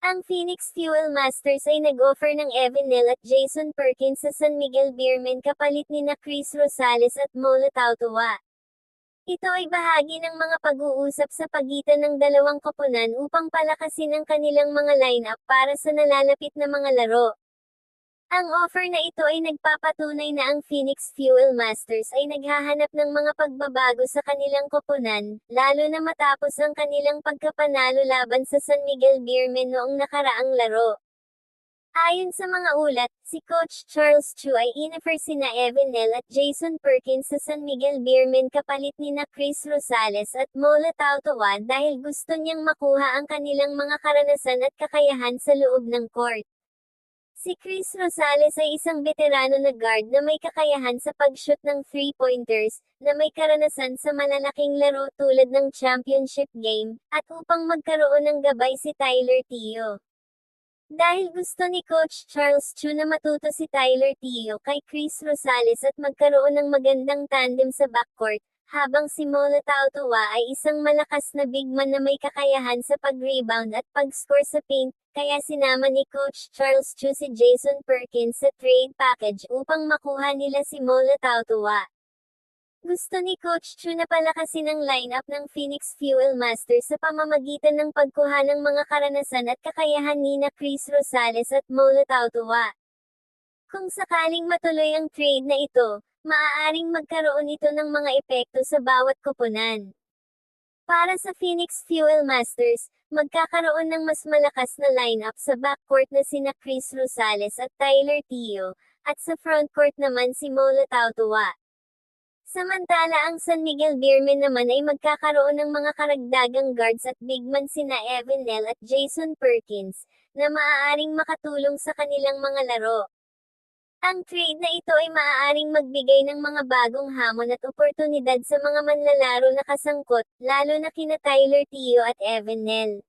Ang Phoenix Fuel Masters ay nag-offer ng Evan Neal at Jason Perkins sa San Miguel Beermen kapalit nina Chris Rosales at Molotov Tuwa. Ito ay bahagi ng mga pag-uusap sa pagitan ng dalawang koponan upang palakasin ang kanilang mga lineup para sa nalalapit na mga laro. Ang offer na ito ay nagpapatunay na ang Phoenix Fuel Masters ay naghahanap ng mga pagbabago sa kanilang koponan, lalo na matapos ang kanilang pagkapanalo laban sa San Miguel Beermen noong nakaraang laro. Ayon sa mga ulat, si Coach Charles Chu ay inoffer sina Evan Neal at Jason Perkins sa San Miguel Beermen kapalit nina Chris Rosales at Molotov Tuwa dahil gusto niyang makuha ang kanilang mga karanasan at kakayahan sa loob ng court. Si Chris Rosales ay isang veterano na guard na may kakayahan sa pag-shoot ng three-pointers, na may karanasan sa malalaking laro tulad ng championship game, at upang magkaroon ng gabay si Tyler Teo. Dahil gusto ni Coach Charles Chu na matuto si Tyler Teo kay Chris Rosales at magkaroon ng magandang tandem sa backcourt, habang si Molotov Tuwa ay isang malakas na big man na may kakayahan sa pag-rebound at pag-score sa paint, kaya sinama ni Coach Charles Chu si Jason Perkins sa trade package upang makuha nila si Molotov Tuwa. Gusto ni Coach Chu na palakasin ang lineup ng Phoenix Fuel Masters sa pamamagitan ng pagkuha ng mga karanasan at kakayahan nina Chris Rosales at Molotov Tuwa. Kung sakaling matuloy ang trade na ito, maaaring magkaroon ito ng mga epekto sa bawat koponan. Para sa Phoenix Fuel Masters, magkakaroon ng mas malakas na lineup sa backcourt na sina Chris Rosales at Tyler Teo, at sa frontcourt naman si Molotov Tuwa. Samantala ang San Miguel Beermen naman ay magkakaroon ng mga karagdagang guards at big man sina Evan Neal at Jason Perkins, na maaaring makatulong sa kanilang mga laro. Ang trade na ito ay maaaring magbigay ng mga bagong hamon at oportunidad sa mga manlalaro na kasangkot, lalo na kina Tyler Teo at Evan Neal.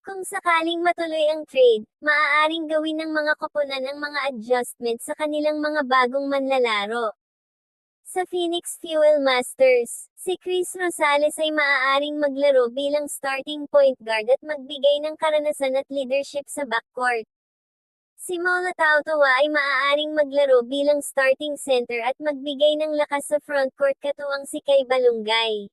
Kung sakaling matuloy ang trade, maaaring gawin ng mga koponan ang mga adjustment sa kanilang mga bagong manlalaro. Sa Phoenix Fuel Masters, si Chris Rosales ay maaaring maglaro bilang starting point guard at magbigay ng karanasan at leadership sa backcourt. Si Molotov Tuwa ay maaaring maglaro bilang starting center at magbigay ng lakas sa frontcourt katuwang si Kay Balungay.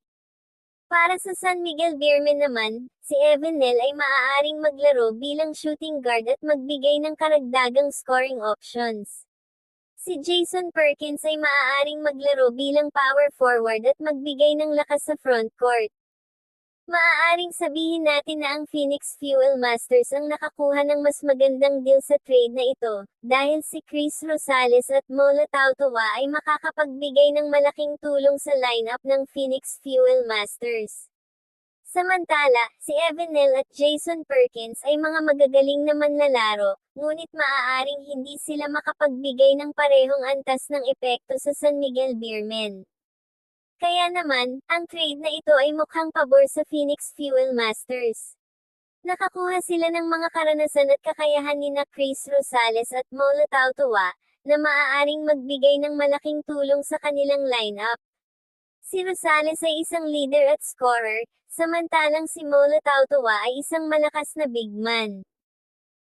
Para sa San Miguel Beermen naman, si Evan Neal ay maaaring maglaro bilang shooting guard at magbigay ng karagdagang scoring options. Si Jason Perkins ay maaaring maglaro bilang power forward at magbigay ng lakas sa frontcourt. Maaaring sabihin natin na ang Phoenix Fuel Masters ang nakakuha ng mas magandang deal sa trade na ito, dahil si Chris Rosales at Molotov Tuwa ay makakapagbigay ng malaking tulong sa lineup ng Phoenix Fuel Masters. Samantala, si Evan Neal at Jason Perkins ay mga magagaling na manlalaro, ngunit maaaring hindi sila makapagbigay ng parehong antas ng epekto sa San Miguel Beermen. Kaya naman, ang trade na ito ay mukhang pabor sa Phoenix Fuel Masters. Nakakuha sila ng mga karanasan at kakayahan nina Chris Rosales at Molotov Tuwa, na maaaring magbigay ng malaking tulong sa kanilang lineup. Si Rosales ay isang leader at scorer, samantalang si Molotov Tuwa ay isang malakas na big man.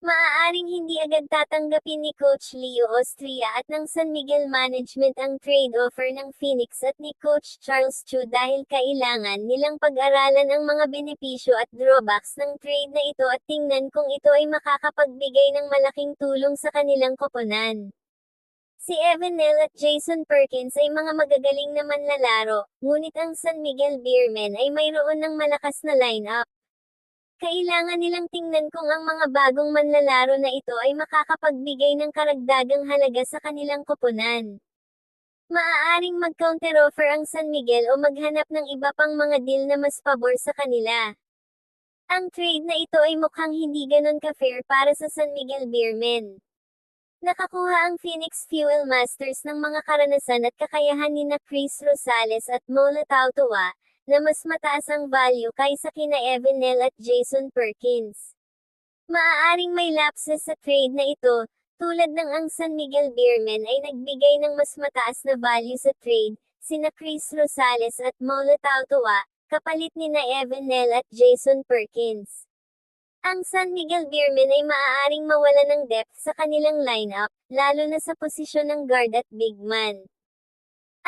Maaaring hindi agad tatanggapin ni Coach Leo Austria at ng San Miguel Management ang trade offer ng Phoenix at ni Coach Charles Chu dahil kailangan nilang pag-aralan ang mga benepisyo at drawbacks ng trade na ito at tingnan kung ito ay makakapagbigay ng malaking tulong sa kanilang koponan. Si Evan Neal at Jason Perkins ay mga magagaling na manlalaro, ngunit ang San Miguel Beermen ay mayroon ng malakas na lineup. Kailangan nilang tingnan kung ang mga bagong manlalaro na ito ay makakapagbigay ng karagdagang halaga sa kanilang koponan. Maaaring mag-counteroffer ang San Miguel o maghanap ng iba pang mga deal na mas pabor sa kanila. Ang trade na ito ay mukhang hindi ganon ka-fair para sa San Miguel Beermen. Nakakuha ang Phoenix Fuel Masters ng mga karanasan at kakayahan nina Chris Rosales at Molotov Tuwa, na mas mataas ang value kaysa kina Evan Neal at Jason Perkins. Maaaring may lapses sa trade na ito, tulad ng ang San Miguel Beermen ay nagbigay ng mas mataas na value sa trade, sina Chris Rosales at Molotov Tuwa, kapalit nina Evan Neal at Jason Perkins. Ang San Miguel Beermen ay maaaring mawala ng depth sa kanilang lineup, lalo na sa posisyon ng guard at big man.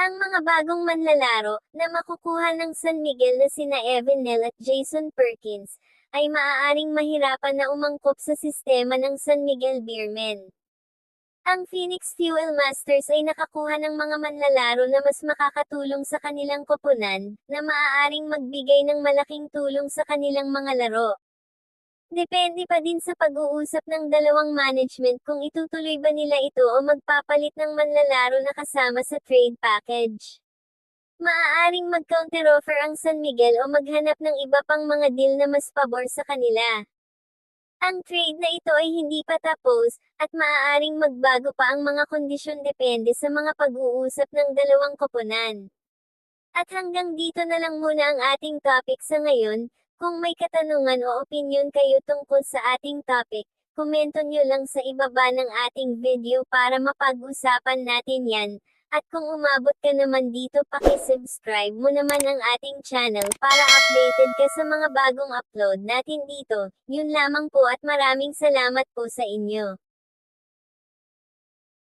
Ang mga bagong manlalaro na makukuha ng San Miguel na sina Evan Nel at Jason Perkins ay maaaring mahirapan na umangkop sa sistema ng San Miguel Beermen. Ang Phoenix Fuel Masters ay nakakuha ng mga manlalaro na mas makakatulong sa kanilang koponan, na maaaring magbigay ng malaking tulong sa kanilang mga laro. Depende pa din sa pag-uusap ng dalawang management kung itutuloy ba nila ito o magpapalit ng manlalaro na kasama sa trade package. Maaaring mag-counteroffer ang San Miguel o maghanap ng iba pang mga deal na mas pabor sa kanila. Ang trade na ito ay hindi pa tapos, at maaaring magbago pa ang mga kondisyon depende sa mga pag-uusap ng dalawang koponan. At hanggang dito na lang muna ang ating topic sa ngayon. Kung may katanungan o opinyon kayo tungkol sa ating topic, komento nyo lang sa ibaba ng ating video para mapag-usapan natin yan. At kung umabot ka naman dito, paki-subscribe mo naman ang ating channel para updated ka sa mga bagong upload natin dito. Yun lamang po at maraming salamat po sa inyo.